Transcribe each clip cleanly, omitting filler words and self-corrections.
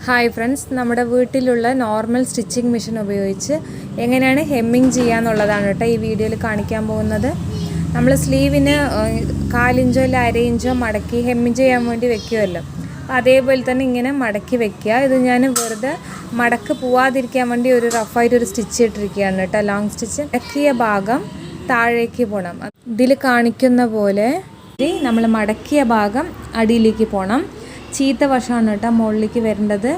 Hi friends, നമ്മുടെ വീട്ടിലുള്ള normal stitching machine ഉപയോഗിച്ച് എങ്ങനെയാണ് ഹെമ്മിങ് ചെയ്യാന്നുള്ളതാണ് കേട്ടോ ഈ വീഡിയോയിൽ കാണിക്കാൻ പോകുന്നത്. നമ്മൾ സ്ലീവിന് 1/4 ഇഞ്ചോ അല്ല 1/2 ഇഞ്ചോ മടക്കി ഹെമ്മിങ് ചെയ്യാൻ വേണ്ടി വെക്കുമല്ലോ, അതേപോലെ തന്നെ ഇങ്ങനെ മടക്കി വെക്കുക. ഇത് ഞാൻ വെറുതെ മടക്ക് പോവാതിരിക്കാൻ വേണ്ടി ഒരു റഫായിട്ടൊരു സ്റ്റിച്ച് ഇട്ടിരിക്കുകയാണ് കേട്ടോ, ലോങ് സ്റ്റിച്ച്. മടക്കിയ ഭാഗം താഴേക്ക് പോകണം. ഇതിൽ കാണിക്കുന്ന പോലെ നമ്മൾ മടക്കിയ ഭാഗം അടിയിലേക്ക് പോകണം. ചീത്ത വശമാണ് കേട്ടോ മുകളിലേക്ക് വരേണ്ടത്.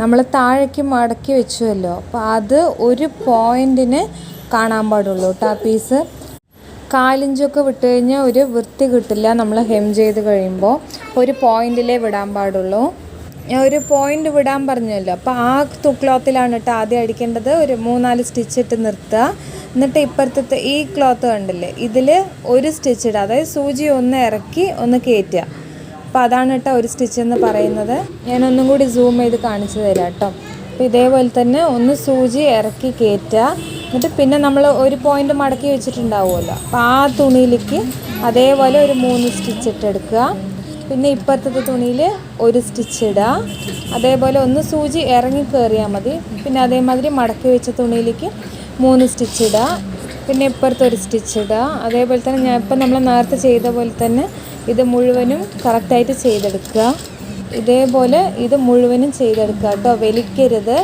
നമ്മൾ താഴേക്ക് മടക്കി വെച്ചുവല്ലോ, അപ്പോൾ അത് ഒരു പോയിൻറ്റിന് കാണാൻ പാടുള്ളൂ കേട്ടോ. ആ പീസ് 1/4 ഇഞ്ചൊക്കെ വിട്ട് കഴിഞ്ഞാൽ ഒരു വൃത്തി കിട്ടില്ല. നമ്മൾ ഹെം ചെയ്ത് കഴിയുമ്പോൾ ഒരു പോയിൻറ്റിലേ വിടാൻ പാടുള്ളൂ. ഞാൻ ഒരു പോയിൻ്റ് വിടാൻ പറഞ്ഞല്ലോ, അപ്പോൾ ആ ക്ലോത്തിലാണ് കേട്ടോ ആദ്യം അടിക്കേണ്ടത്. ഒരു 3-4 സ്റ്റിച്ച് ഇട്ട് നിർത്തുക. എന്നിട്ട് ഇപ്പുറത്തെ ഈ ക്ലോത്ത് കണ്ടില്ലേ, ഇതിൽ ഒരു സ്റ്റിച്ച് ഇടുക, അതായത് സൂചി ഒന്ന് ഇറക്കി ഒന്ന് കയറ്റുക. അപ്പോൾ അതാണ് കേട്ടോ ഒരു സ്റ്റിച്ച് എന്ന് പറയുന്നത്. ഞാനൊന്നും കൂടി സൂം ചെയ്ത് കാണിച്ചു തരാം കേട്ടോ. അപ്പോൾ ഇതേപോലെ തന്നെ ഒന്ന് സൂചി ഇറക്കി കയറ്റുക. എന്നിട്ട് പിന്നെ നമ്മൾ ഒരു പോയിൻ്റ് മടക്കി വെച്ചിട്ടുണ്ടാവുമല്ലോ, അപ്പോൾ ആ തുണിയിലേക്ക് അതേപോലെ ഒരു 3 സ്റ്റിച്ച് ഇട്ടെടുക്കുക. പിന്നെ ഇപ്പുറത്തെ തുണിയിൽ ഒരു സ്റ്റിച്ച് ഇടുക. അതേപോലെ ഒന്ന് സൂചി ഇറങ്ങി കയറിയാൽ മതി. പിന്നെ അതേമാതിരി മടക്കി വെച്ച തുണിയിലേക്ക് 3 സ്റ്റിച്ച് ഇടുക. പിന്നെ ഇപ്പുറത്ത് ഒരു സ്റ്റിച്ച് ഇടുക. അതേപോലെ തന്നെ ഇപ്പം നമ്മൾ നേരത്തെ ചെയ്ത പോലെ തന്നെ ഇത് മുഴുവനും കറക്റ്റായിട്ട് ചെയ്തെടുക്കുക. ഇതേപോലെ ഇത് മുഴുവനും ചെയ്തെടുക്കുക കേട്ടോ, വലിക്കരുത്.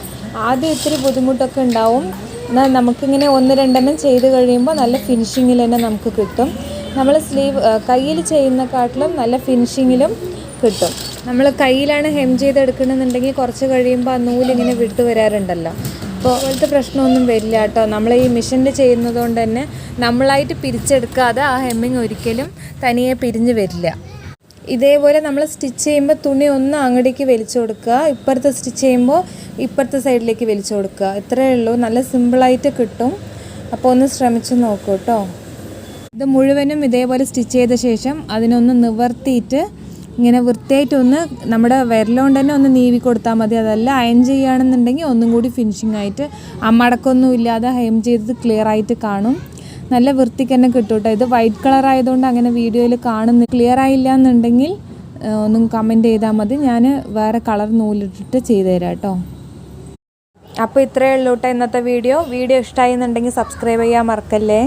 ആദ്യം ഇത്തിരി ബുദ്ധിമുട്ടൊക്കെ ഉണ്ടാവും. എന്നാൽ നമുക്കിങ്ങനെ 1-2 ചെയ്ത് കഴിയുമ്പോൾ നല്ല ഫിനിഷിങ്ങിൽ തന്നെ നമുക്ക് കിട്ടും. നമ്മൾ കയ്യിൽ ചെയ്യുന്നതിനെക്കാട്ടിലും നല്ല ഫിനിഷിങ്ങിലും കിട്ടും. നമ്മൾ കയ്യിലാണ് ഹെം ചെയ്തെടുക്കണമെന്നുണ്ടെങ്കിൽ കുറച്ച് കഴിയുമ്പോൾ ആ നൂലിങ്ങനെ വിട്ടു വരാറുണ്ടല്ലോ, അപ്പോൾ അതുപോലത്തെ പ്രശ്നമൊന്നും വരില്ല കേട്ടോ. നമ്മൾ ഈ മെഷീനിൽ ചെയ്യുന്നത് കൊണ്ട് തന്നെ നമ്മളായിട്ട് പിരിച്ചെടുക്കാതെ ആ ഹെമ്മിങ് ഒരിക്കലും തനിയെ പിരിഞ്ഞ് വരില്ല. ഇതേപോലെ നമ്മൾ സ്റ്റിച്ച് ചെയ്യുമ്പോൾ തുണി ഒന്ന് അങ്ങടേക്ക് വലിച്ചു കൊടുക്കുക, ഇപ്പുറത്തെ സ്റ്റിച്ച് ചെയ്യുമ്പോൾ ഇപ്പുറത്തെ സൈഡിലേക്ക് വലിച്ചു കൊടുക്കുക. ഇത്രയേ ഉള്ളൂ, നല്ല സിമ്പിളായിട്ട് കിട്ടും. അപ്പോൾ ഒന്ന് ശ്രമിച്ച് നോക്കൂ കേട്ടോ. ഇത് മുഴുവനും ഇതേപോലെ സ്റ്റിച്ച് ചെയ്ത ശേഷം അതിനൊന്ന് നിവർത്തിയിട്ട് ഇങ്ങനെ വൃത്തിയായിട്ടൊന്ന് നമ്മുടെ വിരലുകൊണ്ട് തന്നെ ഒന്ന് നീവി കൊടുത്താൽ മതി. അതല്ല അയൺ ചെയ്യുകയാണെന്നുണ്ടെങ്കിൽ ഒന്നും കൂടി ഫിനിഷിംഗ് ആയിട്ട് മടക്കൊന്നും ഇല്ലാതെ ഹെം ചെയ്തത് ക്ലിയർ ആയിട്ട് കാണും. നല്ല വൃത്തിക്ക് തന്നെ കിട്ടും കേട്ടോ. ഇത് വൈറ്റ് കളർ ആയതുകൊണ്ട് അങ്ങനെ വീഡിയോയിൽ കാണുന്ന ക്ലിയർ ആയില്ല എന്നുണ്ടെങ്കിൽ ഒന്നും കമൻറ്റ് ചെയ്താൽ മതി. ഞാൻ വേറെ കളർ നൂലിട്ടിട്ട് ചെയ്തു തരാം കേട്ടോ. അപ്പോൾ ഇത്രയേ ഉള്ളൂ കേട്ടോ ഇന്നത്തെ വീഡിയോ. ഇഷ്ടമായി എന്നുണ്ടെങ്കിൽ സബ്സ്ക്രൈബ് ചെയ്യാൻ മറക്കല്ലേ.